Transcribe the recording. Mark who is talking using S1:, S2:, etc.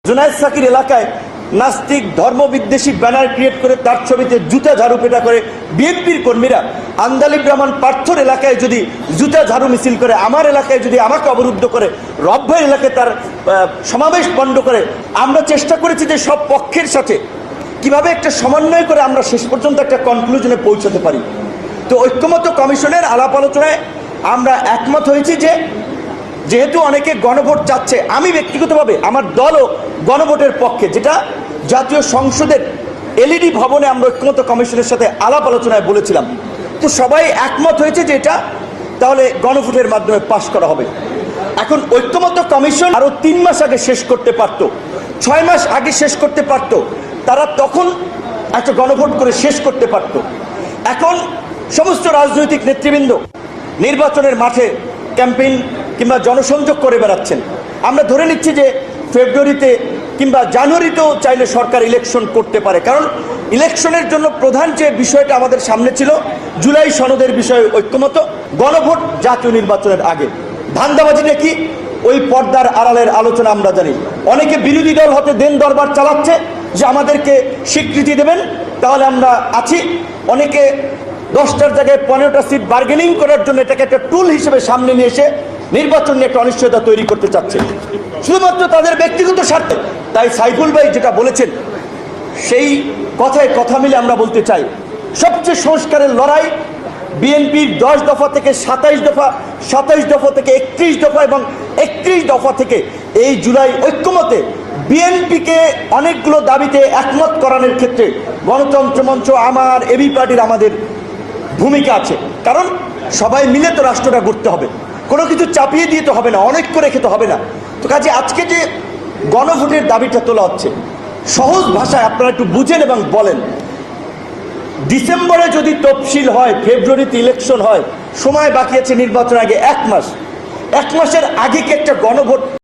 S1: জুনায়েদ সাকির এলাকায় নাস্তিক ধর্মবিদ্বেষী banner create করে তার ছবিতে জুতা ঝাড়ু পেটা করে বিএনপির কর্মীরা আন্দালিব রহমান পার্থর এলাকায় যদি জুতা ঝাড়ু মিছিল করে, আমার এলাকায় যদি আমাকে অবরুদ্ধ করে, রব্বের এলাকায় তার সমাবেশ বন্ধ করে, আমরা চেষ্টা করেছি যে সব পক্ষের সাথে কিভাবে একটা সমন্বয় করে আমরা শেষ পর্যন্ত একটা কনক্লুশনে পৌঁছাতে পারি। তো ঐক্যমত্য কমিশনের আলাপ আলোচনায় আমরা একমত হয়েছি যে যেহেতু অনেকে গণভোট চাচ্ছে, আমি ব্যক্তিগতভাবে আমার দলও গণভোটের পক্ষে, যেটা জাতীয় সংসদের এলইডি ভবনে আমরা ঐক্যমত্য কমিশনের সাথে আলাপ আলোচনায় বলেছিলাম। তো সবাই একমত হয়েছে যে এটা তাহলে গণভোটের মাধ্যমে পাশ করা হবে। এখন ঐক্যমত্য কমিশন আরও 3 মাস আগে শেষ করতে পারত, 6 মাস আগে শেষ করতে পারত, তারা তখন একটা গণভোট করে শেষ করতে পারত। এখন সমস্ত রাজনৈতিক নেতৃবৃন্দ নির্বাচনের মাঠে ক্যাম্পেইন কিংবা জনসংযোগ করে বেড়াচ্ছেন। আমরা ধরে নিচ্ছি যে ফেব্রুয়ারিতে কিংবা জানুয়ারিতেও চাইলে সরকার ইলেকশন করতে পারে, কারণ ইলেকশনের জন্য প্রধান যে বিষয়টা আমাদের সামনে ছিল জুলাই সনদের বিষয়ে ঐক্যমত, গণভোট জাতীয় নির্বাচনের আগে। ধান্দাবাজিটা কি ওই পর্দার আড়ালের আলোচনা আমরা জানি। অনেকে বিরোধী দল হতে দেন দরবার চালাচ্ছে যে আমাদেরকে স্বীকৃতি দেবেন তাহলে আমরা আছি। অনেকে 10টার জায়গায় 15টা সিট বার্গেনিং করার জন্য এটাকে একটা টুল হিসেবে সামনে নিয়ে এসে নির্বাচন নিয়ে একটা অনিশ্চয়তা তৈরি করতে চাচ্ছে শুধুমাত্র তাদের ব্যক্তিগত স্বার্থে। তাই সাইফুল ভাই যেটা বলেছেন সেই কথায় কথা মিলে আমরা বলতে চাই, সবচেয়ে সংস্কারের লড়াই বিএনপির 10 দফা থেকে 27 দফা, 27 দফা থেকে 31 দফা এবং 31 দফা থেকে এই জুলাই ঐক্যমতে বিএনপিকে অনেকগুলো দাবিতে একমত করানোর ক্ষেত্রে গণতন্ত্র মঞ্চ, আমার এবি পার্টির আমাদের ভূমিকা আছে। কারণ সবাই মিলে তো রাষ্ট্রটা গড়তে হবে, কোনো কিছু চাপিয়ে দিয়ে তো হবে না, অনেক করে রেখে তো হবে না। তো কাজে আজকে যে গণভোটের দাবিটা তোলা হচ্ছে, সহজ ভাষায় আপনারা একটু বুঝেন এবং বলেন, ডিসেম্বরে যদি তফসিল হয়, ফেব্রুয়ারিতে ইলেকশন হয়, সময় বাকি আছে নির্বাচনের আগে 1 মাস। 1 মাসের আগে কি একটা গণভোট